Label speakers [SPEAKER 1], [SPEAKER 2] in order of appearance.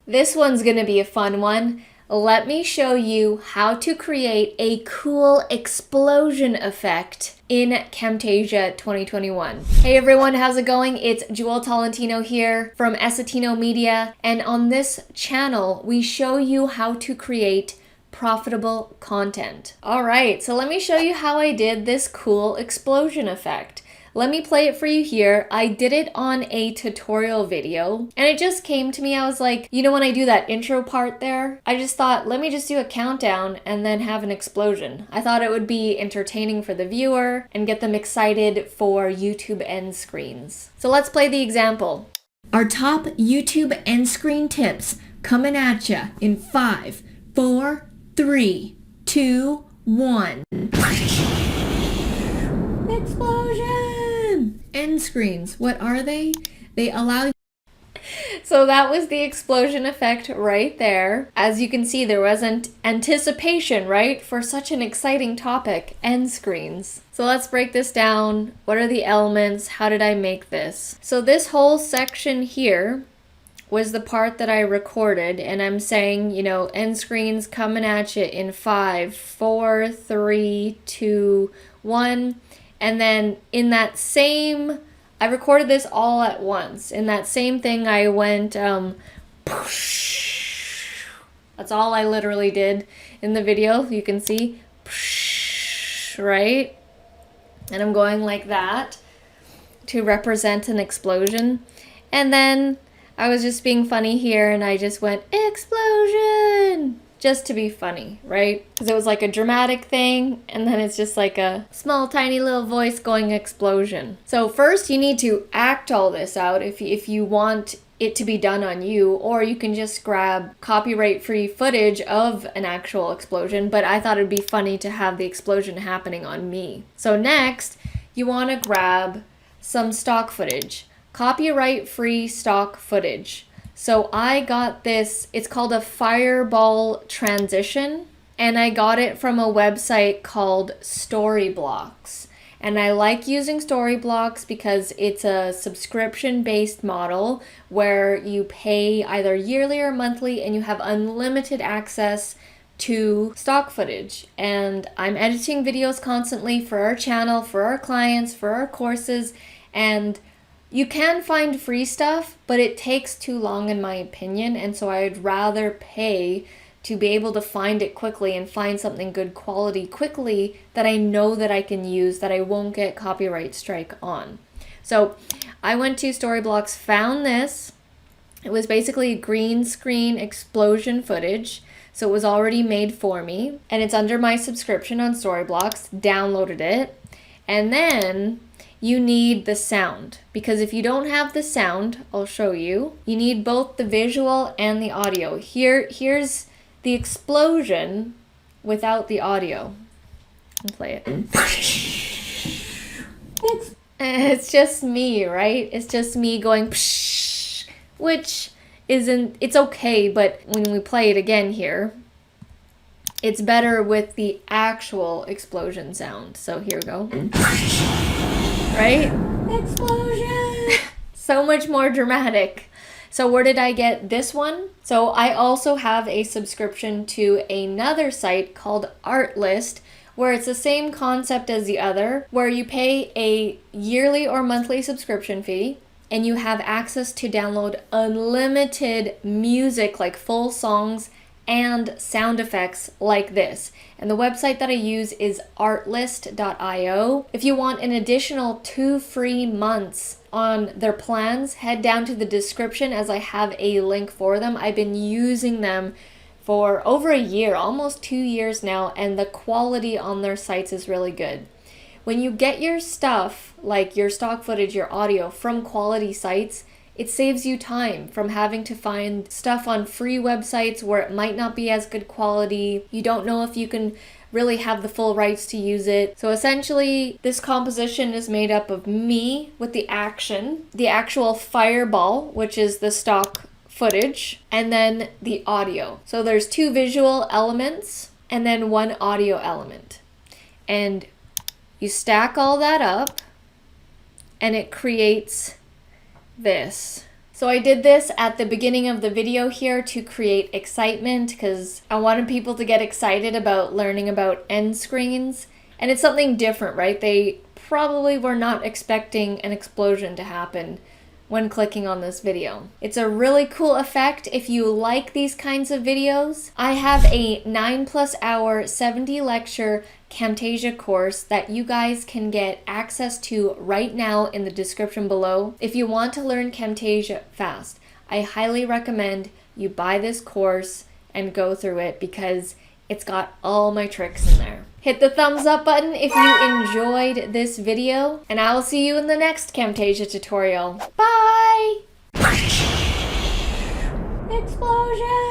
[SPEAKER 1] This one's gonna be a fun one. Let me show you how to create a cool explosion effect in Camtasia 2021. Hey everyone, how's it going? It's Jewel Tolentino here from Essetinomedia, and on this channel, we show you how to create profitable content. All right, so let me show you how I did this cool explosion effect. Let me play it for you here. I did it on a tutorial video and it just came to me. I was like, you know, when I do that intro part there, I just thought, let me just do a countdown and then have an explosion. I thought it would be entertaining for the viewer and get them excited for YouTube end screens. So let's play the example. Our top YouTube end screen tips coming at ya in 5, 4, 3, 2, 1. Explosion! End screens, what are they? They allow you. So that was the explosion effect right there. As you can see, there wasn't anticipation, right? For such an exciting topic, end screens. So let's break this down. What are the elements? How did I make this? So this whole section here was the part that I recorded, and I'm saying, you know, end screens coming at you in 5, 4, 3, 2, 1. And then in that same, I recorded this all at once. In that same thing, I went, that's all I literally did in the video. You can see, right? And I'm going like that to represent an explosion. And then I was just being funny here and I just went, explosion! Just to be funny, right? Because it was like a dramatic thing, and then it's just like a small, tiny little voice going explosion. So first you need to act all this out if you want it to be done on you, or you can just grab copyright-free footage of an actual explosion, but I thought it'd be funny to have the explosion happening on me. So next, you want to grab some stock footage, copyright-free stock footage. So I got this, it's called a fireball transition, and I got it from a website called Storyblocks. And I like using Storyblocks because it's a subscription-based model where you pay either yearly or monthly and you have unlimited access to stock footage. And I'm editing videos constantly for our channel, for our clients, for our courses, and you can find free stuff, but it takes too long in my opinion, and so I'd rather pay to be able to find it quickly and find something good quality quickly that I know that I can use, that I won't get copyright strike on. So I went to Storyblocks, found this. It was basically green screen explosion footage, so it was already made for me, and it's under my subscription on Storyblocks. Downloaded it, and then you need the sound, because if you don't have the sound, I'll show you. You need both the visual and the audio. Here's the explosion without the audio. I'll play it. It's just me, right? It's just me going psh, which isn't, it's okay, but when we play it again here, it's better with the actual explosion sound. So here we go. Right? Explosion! So much more dramatic. So where did I get this one? So I also have a subscription to another site called Artlist, where it's the same concept as the other, where you pay a yearly or monthly subscription fee and you have access to download unlimited music, like full songs and sound effects like this. And the website that I use is artlist.io. If you want an additional 2 free months on their plans, head down to the description as I have a link for them. I've been using them for over a year, almost 2 years now, and the quality on their sites is really good. When you get your stuff, like your stock footage, your audio, from quality sites, it saves you time from having to find stuff on free websites where it might not be as good quality. You don't know if you can really have the full rights to use it. So essentially, this composition is made up of me with the action, the actual fireball, which is the stock footage, and then the audio. So there's 2 visual elements and then 1 audio element. And you stack all that up and it creates this. So I did this at the beginning of the video here to create excitement because I wanted people to get excited about learning about end screens. And it's something different, right? They probably were not expecting an explosion to happen when clicking on this video. It's a really cool effect if you like these kinds of videos. I have a 9+ hour 70 lecture Camtasia course that you guys can get access to right now in the description below. If you want to learn Camtasia fast, I highly recommend you buy this course and go through it because it's got all my tricks in there. Hit the thumbs up button if you enjoyed this video, and I will see you in the next Camtasia tutorial. Bye! Explosion!